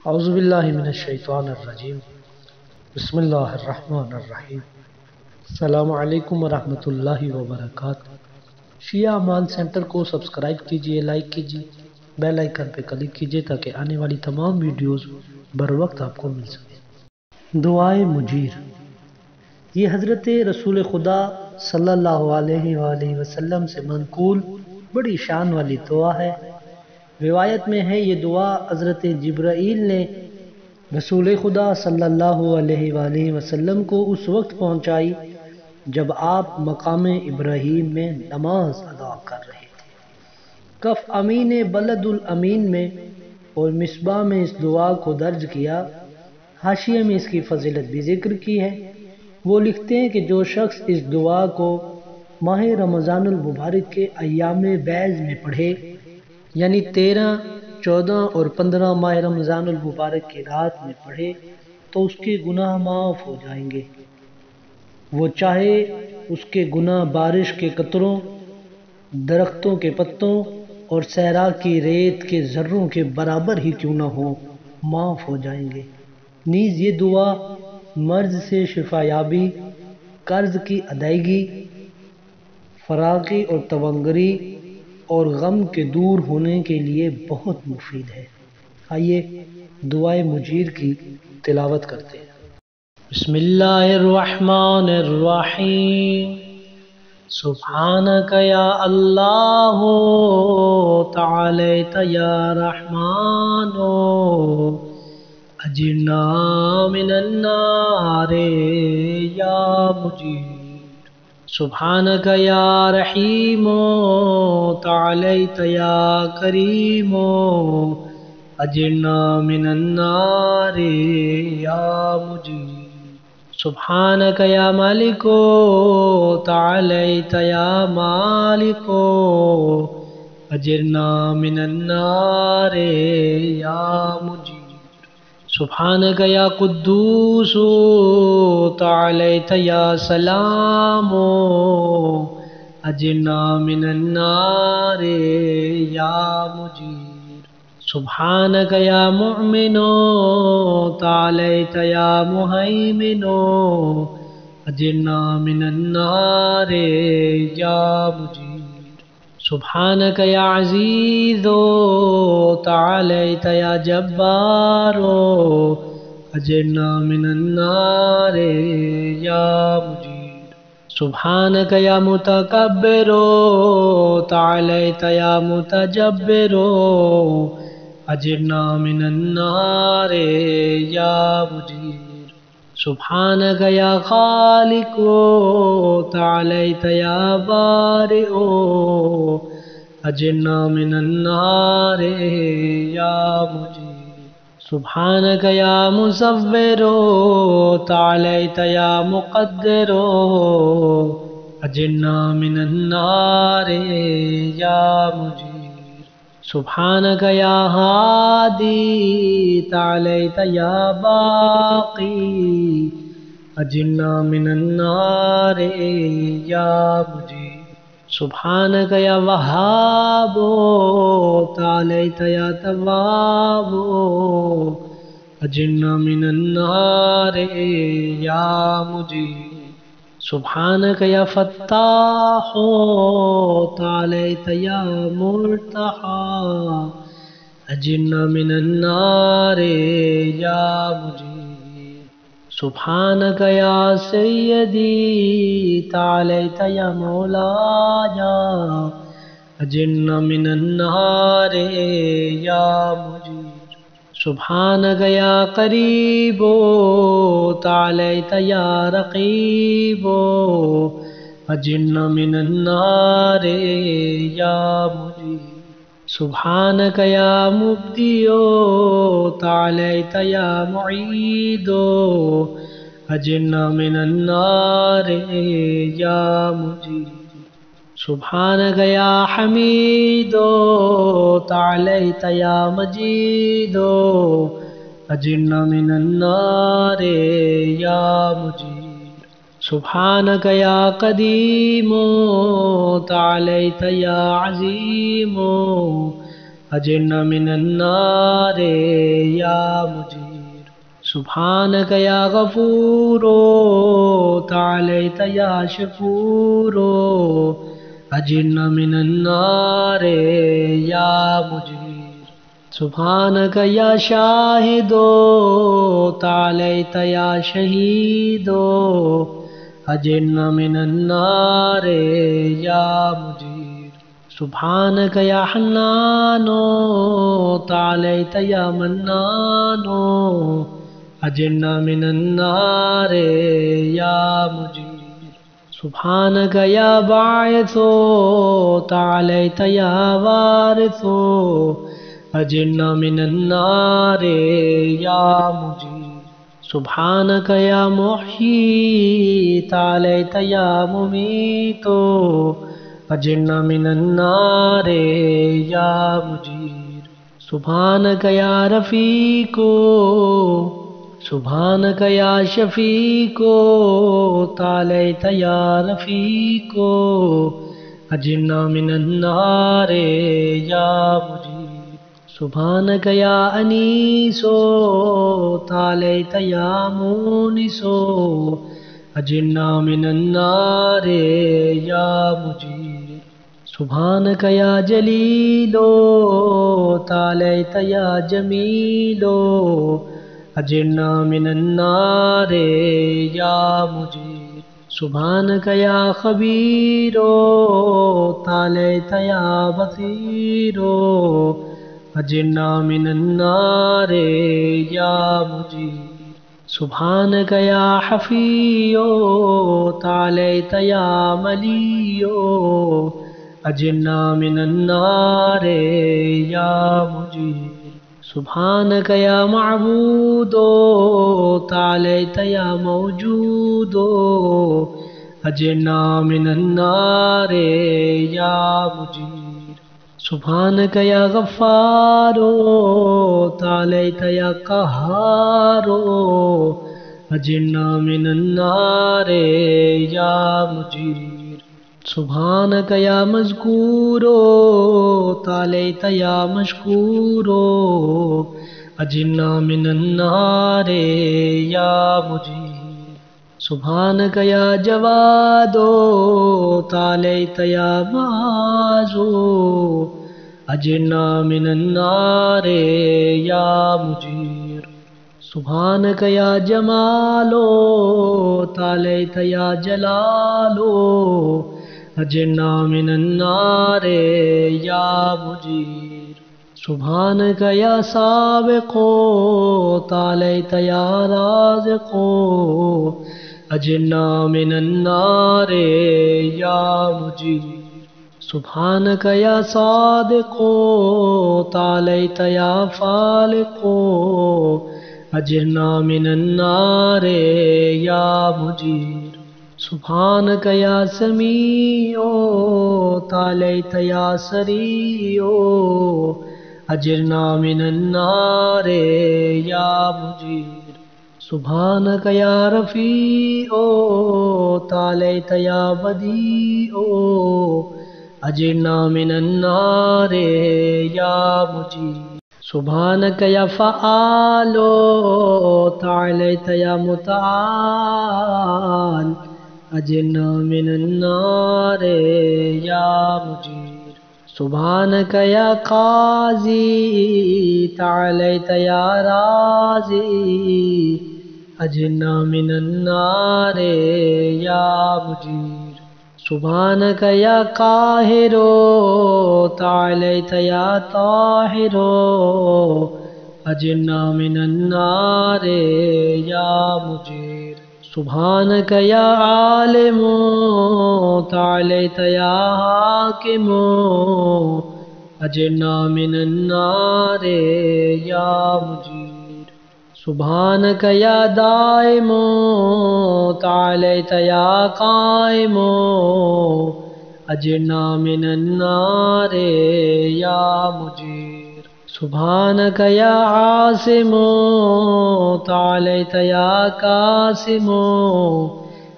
اعوذ باللہ من الشیطان الرجیم بسم اللہ الرحمن الرحیم السلام علیکم ورحمۃ اللہ وبرکاتہ۔ شیعہ اعمال سینٹر کو سبسکرائب کیجئے، لائک کیجئے، بیل آئیکن پہ کلک کیجئے تاکہ آنے والی تمام ویڈیوز بر وقت آپ کو مل سکیں۔ دعائے مجیر، یہ حضرت رسول خدا صلی اللہ علیہ وآلہ وسلم سے منقول بڑی شان والی دعا ہے۔ روایت میں ہے یہ دعا حضرت جبرائیل نے رسول خدا صلی اللہ علیہ وآلہ وسلم کو اس وقت پہنچائی جب آپ مقام ابراہیم میں نماز ادا کر رہے تھے۔ کف امین بلد الامین میں اور مصباح میں اس دعا کو درج کیا۔ حاشیے میں اس کی فضیلت بھی ذکر کی ہے۔ وہ لکھتے ہیں کہ جو شخص اس دعا کو ماہ رمضان المبارک کے ایام بیض میں پڑھے، یعنی 13، 14 اور 15 ماہ رمضان المبارک کی رات میں پڑھے تو اس کے گناہ معاف ہو جائیں گے، وہ چاہے اس کے گناہ بارش کے قطروں، درختوں کے پتوں اور صحرا کی ریت کے ذروں کے برابر ہی کیوں نہ ہو، معاف ہو جائیں گے۔ نیز یہ دعا مرض سے شفا یابی، قرض کی ادائیگی، فراغی اور تونگری اور غم کے دور ہونے کے لیے بہت مفید ہے۔ آئیے دعائے مجیر کی تلاوت کرتے ہیں۔ بسم اللہ الرحمن الرحیم۔ سبحانک یا اللہ تعالیت یا رحمان اجرنا من النار یا مجیر۔ سبحانک یا رحیم تعالیت یا کریم اجرنا من النار یا مجیر۔ سبحانک یا مالک تعالیت یا مالک اجرنا من النار یا مجیر۔ سبحانک یا قدوس تعالیت یا سلام اجرنا من النار یا مجیر۔ سبحانک یا مؤمن تعالیت یا مہیمن اجرنا من النار یا مجیر۔ سبحانک یا عزیز تعالیت یا جبار اجرنا من النار یا مجیر۔ سبحانک یا متکبر تعالیت یا متجبر اجرنا من النار یا مجیر۔ سبحانک یا خالق تعالیت یا بارئ اجرنا من النار یا مجیر۔ سبحانک یا مصور تعالیت یا مقدر اجرنا من النار یا مجیر۔ سبحانک یا ہادی تعالیت یا باقی اجرنا من النار یا مجیر۔ سبحانک یا وہاب تعالیت یا تواب اجرنا من النار یا مجیر۔ سبحانک یا فتاح تعالیت یا مرتاح اجرنا من النار یا مجیر۔ سبحانک یا سیدی تعالیت یا مولایا اجرنا من النار یا مجیر۔ سبحانک یا قریب تعالیت یا رقیب اجرنا من النار یا مجیر۔ سبحانک یا مبدی تعالیت یا معید اجرنا من النار یا مجیر۔ سبحانک یا حمید تعالیت یا مجید اجرنا من النار یا مجیر۔ سبحانک یا قدیم تعالیت یا عظیم أجرنا من النار يا مجير سبحانك يا غفور تعاليت يا شكور أجرنا من النار يا مجير سبحانك يا شاهد تعاليت يا شهيد أجرنا من النار يا مجير سبحانك يا حنان تعاليت يا منان أجرنا من النار يا مجير سبحانك يا باعث تعاليت يا وارث أجرنا من النار يا مجير سبحانك يا محيي تعاليت يا مميت أجرنا من النار يا مجير سبحانك يا رفيق سبحانك يا شفيق تعاليت يا رفيق أجرنا من النار يا مجير سبحانك يا أنيس تعاليت يا مونس أجرنا من النار يا مجير سبحانك يا جليل تعاليت يا جميل أجرنا من النار يا مجير سبحانك يا خبير تعاليت يا بصير أجرنا من النار يا مجير سبحانك يا حفي تعاليت يا ملي أجرنا من النار يا مجير سبحانك يا معبود تعاليت يا موجود أجرنا من النار يا مجير سبحانك يا غفار تعاليت يا قهار أجرنا من النار يا مجير سبحانك يا مذكور تعاليت يا مشكور أجرنا من النار يا مجير سبحانك يا جواد تعاليت يا معاذ أجرنا من النار يا مجير سبحانك يا جمال تعاليت يا جلال أجرنا من النار يا مجير سبحانك يا سابق تعاليت يا رازق أجرنا من النار يا مجير سبحانك يا صادق تعاليت يا فالق أجرنا من النار يا مجير سبحانك يا سميع تعاليت يا سريع أجرنا من النار يا مجير سبحانك يا رفيع تعاليت يا بديع أجرنا من النار يا مجير سبحانك يا فعال تعاليت يا متعال أجرنا من النار يا مجير سبحانك يا قاضي تعاليت يا رازي أجرنا من النار يا مجير سبحانك يا قاهر تعاليت يا طاهر أجرنا من النار يا مجير سبحانك يا عالم تعاليت يا حاكم أجرنا من النار يا مجير سبحانك يا دائم تعاليت يا قائم أجرنا من النار يا مجير سبحانك يا عاصم تعاليت يا قاسم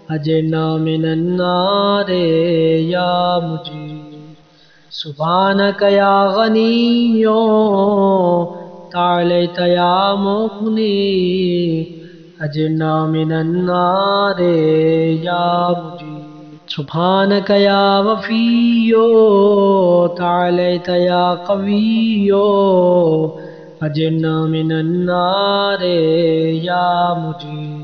أجرنا من النار يا مجير سبحانك يا غني تعاليت يا مغني أجرنا من النار يا مجيب سبحانك يا وفي تعاليت يا قوي أجرنا من النار يا مجيب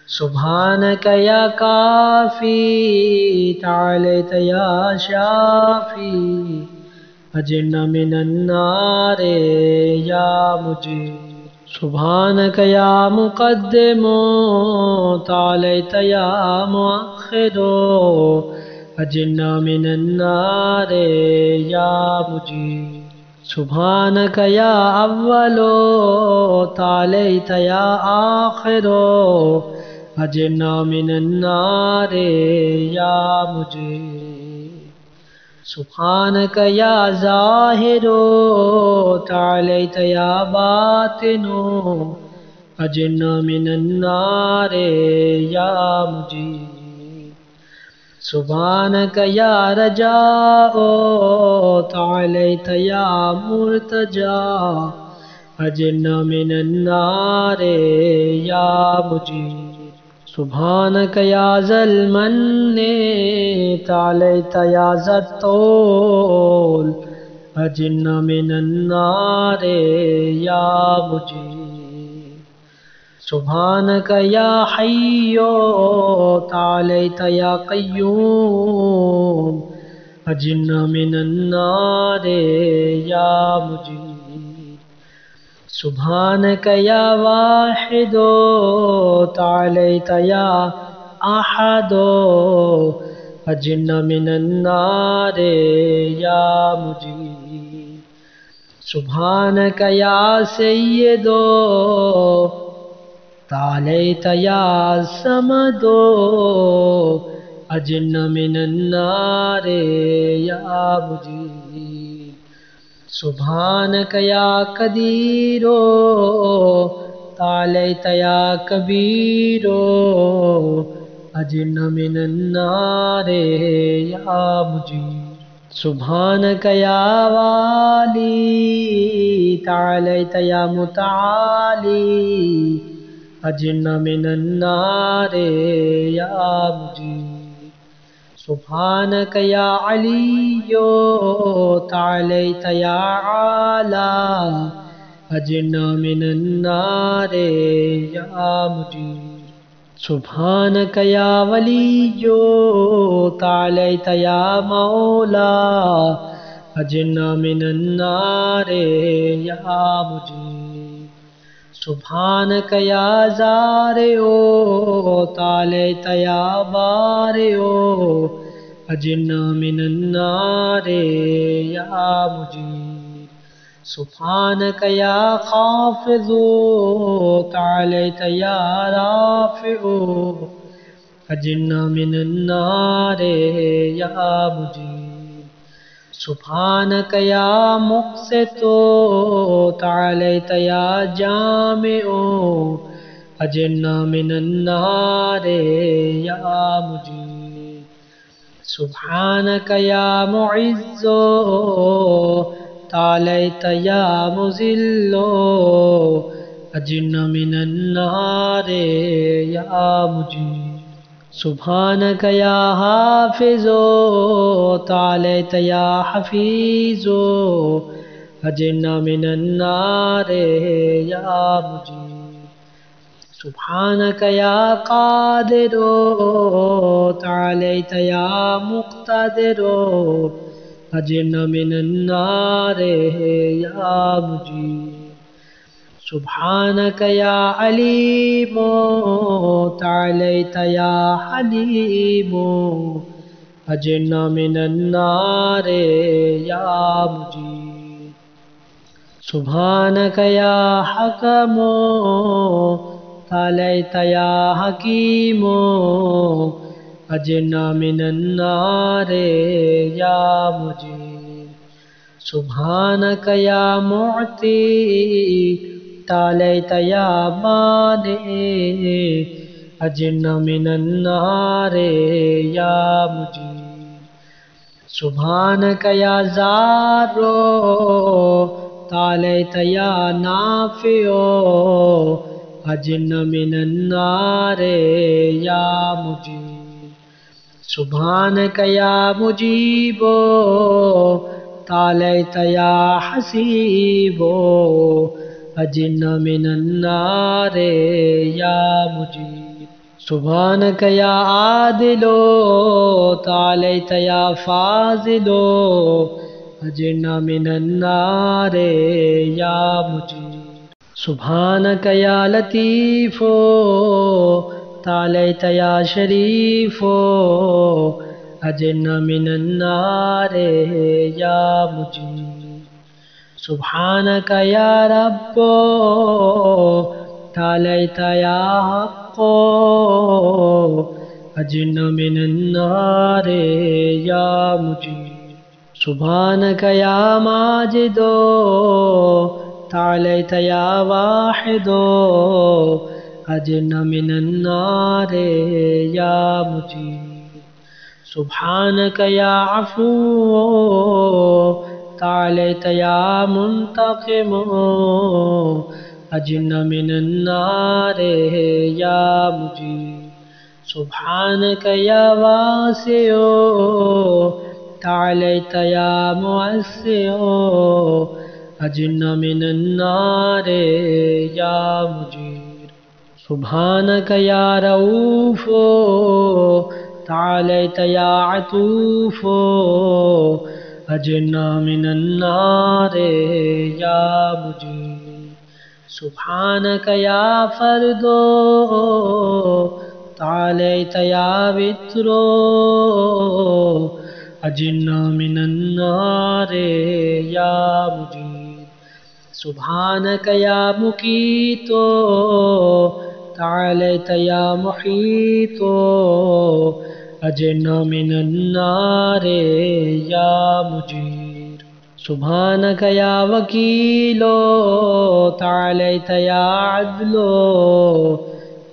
سبحانك يا كافي تعاليت يا شافي أجرنا من النار يا مجيب سبحانك يا مقدم تعاليت يا مؤخر أجرنا من النار يا مجيب سبحانك يا أول تعاليت يا آخر أجرنا من النار يا مجيب سبحانك يا ظاهر تعاليت يا باطن أجرنا من النار يا مجيب سبحانك يا رجاء تعاليت يا مرتجى أجرنا من النار يا مجيب سبحانك يا ذا المن تعاليت يا ذا الطول أجرنا من النار يا مجيب سبحانك يا حي تعاليت يا قيوم أجرنا من النار يا مجيب سبحانك يا واحد تعاليت يا أحد أجرنا من النار يا مجيب سبحانك يا سيد تعاليت يا صمد أجرنا من النار يا مجيب سبحانك يا قدير تعاليت يا كبير أجرنا من النار يا مجيب سبحانك يا والي تعاليت يا متعالي أجرنا من النار يا مجيب سبحانك يا علي تعاليت يا عالى أجرنا من النار يا مجيب سبحانك يا ولي تعاليت يا مولا أجرنا من النار يا مجيب سبحانك يا زارع تعاليت يا بارئ أجرنا من النار يا مجيب سبحانك يا خافض تعاليت يا رافع أجرنا من النار يا مجيب سبحانك يا مقسط تعاليت يا جامع أجرنا من النار يا مجيب سبحانك يا معز تعاليت يا مذل أجرنا من النار يا مجيب سبحانك يا حافظ تعاليت يا حفيظ أجرنا من النار يا مجيب سبحانك يا قادر تعاليت يا مقتدر أجرنا من النار يا مجيب سبحانك يا عليم تعاليت يا حليم أجرنا من النار يا مجيب سبحانك يا حكم تعاليت يا حكيم أجرنا من النار يا مجيب سبحانك يا معطي تعاليت يا مانع أجرنا من النار يا مجيب سبحانك يا زار تعاليت يا نافع أجرنا من النار يا مجيب سبحانك يا مجيب تعاليت يا حسيب أجرنا من النار يا مجيب سبحانك يا عادل تعاليت يا فاضل أجرنا من النار يا مجيب سبحانك يا لطيف تعاليت يا شريف أجرنا من النار يا مجيب سبحانك يا رب تعاليت يا حق أجرنا من النار يا مجيب سبحانك يا ماجد تعاليت يا واحد أجرنا من النار يا مجيب سبحانك يا عفو تعاليت يا منتقم أجرنا من النار يا مجيب سبحانك يا واسع تعاليت يا موسع أجرنا من النار يا مجير سبحانك يا رؤوف تعاليت يا عطوف أجرنا من النار يا مجير سبحانك يا فرد تعاليت يا وتر أجرنا من النار يا مجيد سبحانك يا مقيت تعاليت يا محيط أجرنا من النار يا مجير سبحانك يا وكيل تعاليت يا عدل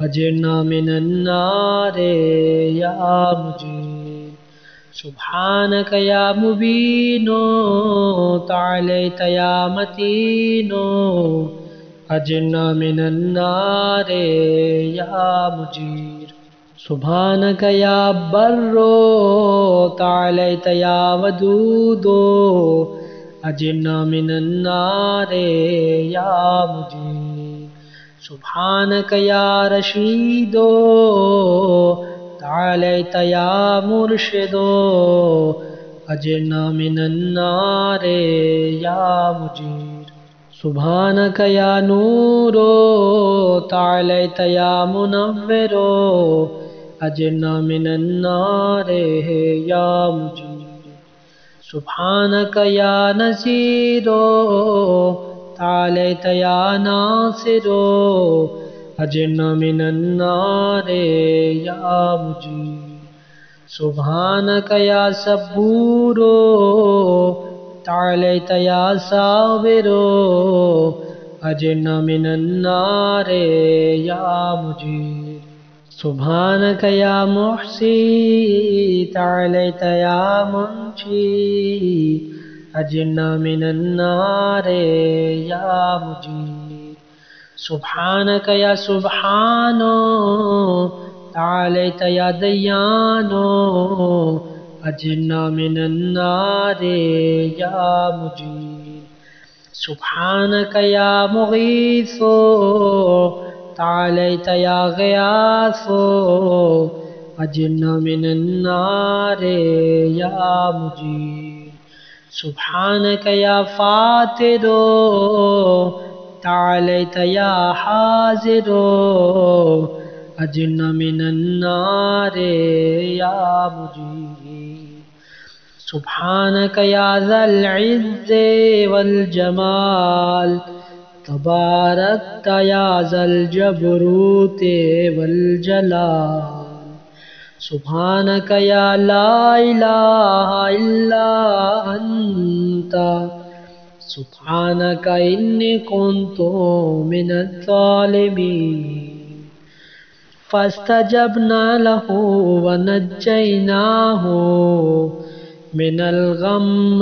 أجرنا من النار يا مجير سبحانك يا مبين تعاليت يا متين أجرنا من النار يا مجير سبحانك يا بر تعاليت يا ودود أجرنا من النار يا مجير سبحانك يا رشيد تعاليت يا مرشد أجرنا من النار يا مجير سبحانك يا نور تعاليت يا منور أجرنا من النار يا مجير سبحانك يا نصير تعاليت يا ناصر أجرنا من النار يا مجير سبحانك يا صبور تعاليت يا صابر أجرنا من النار يا مجير سبحانك يا محصي تعاليت يا منشي أجرنا من النار يا مجير سبحانك يا سبحان تعاليت يا ديان أجرنا من النار يا مجير سبحانك يا مغيث تعاليت يا غياث أجرنا من النار يا مجير سبحانك يا فاتر تعاليت يا حاضر أجرنا من النار يا مجير سبحانك يا ذا العز والجمال تباركت يا ذا الجبروت والجلال سبحانك يا لا إله إلا أنت سبحانك إني كنت من الظالمين فاستجبنا له ونجيناه من الغم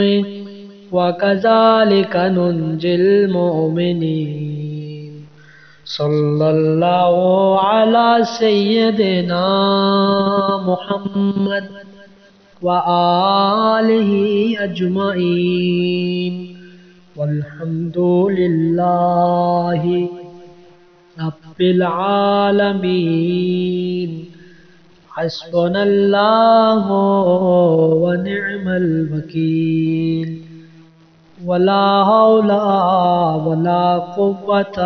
وكذلك ننجي المؤمنين صلى الله على سيدنا محمد وآله أجمعين والحمد لله رب العالمين حسبنا الله ونعم الوكيل ولا حول ولا قوة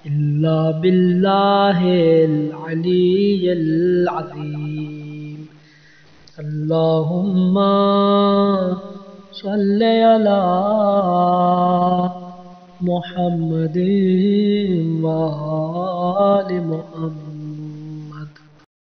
إلا بالله العلي العظيم اللهم صل على محمد وآل محمد